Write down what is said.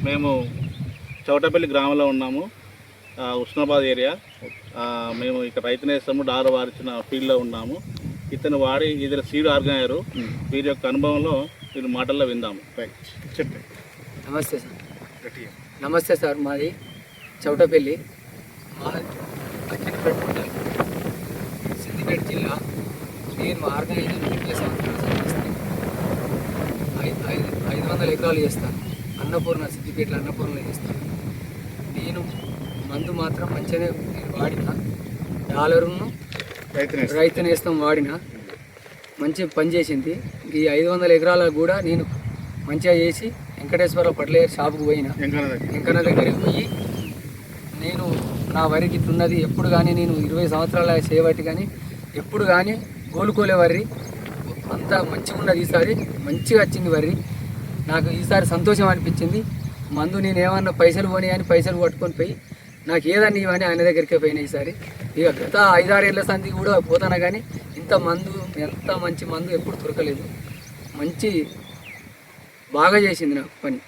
మేము చౌటపల్లి గ్రామంలో ఉన్నాము, ఉస్నాబాద్ ఏరియా. మేము ఇక్కడ రైతు నేస్తము డారు వారిచిన ఫీల్డ్లో ఉన్నాము. ఇతను వాడి ఇద్దరు సీడ్ ఆర్గనైజరు. వీరి యొక్క అనుభవంలో వీరి మాటల్లో విందాము. చెప్పండి. నమస్తే సార్, మాది చౌటపల్లి, సిద్దిపేట జిల్లా. నేను ఆర్గనైజర్ 500 ఎకరాలు చేస్తాను. అన్నపూర్ణ, సిద్దిపేటలో అన్నపూర్ణలో చేస్తాను. నేను మందు మాత్రం మంచిగానే వాడిన, డాలరును రైతు నేస్తం వాడిన, మంచి పని చేసింది. ఈ 500 ఎకరాలకు కూడా నేను మంచిగా చేసి వెంకటేశ్వర పట్లేరు షాపుకు పోయిన, వెంకన్న దగ్గరికి పోయి నేను నా వరికి ఇట్లున్నది, ఎప్పుడు కానీ నేను 20 సంవత్సరాల చేయబట్టి కానీ ఎప్పుడు కానీ కోలుకోలే వరి, అంతా మంచిగా ఉన్నది. ఈసారి మంచిగా వచ్చింది వరి. నాకు ఈసారి సంతోషం అనిపించింది. మందు నేను ఏమన్నా పైసలు పోనీ అని పైసలు పట్టుకొని పోయి నాకు ఏదన్నా ఇవని ఆయన దగ్గరికే పోయినా. ఈసారి ఇక గత 5-6 ఏళ్ళ సంది కూడా పోతాను కానీ ఇంత మంచి మందు ఎప్పుడు దొరకలేదు. మంచి బాగా చేసింది నాకు పని.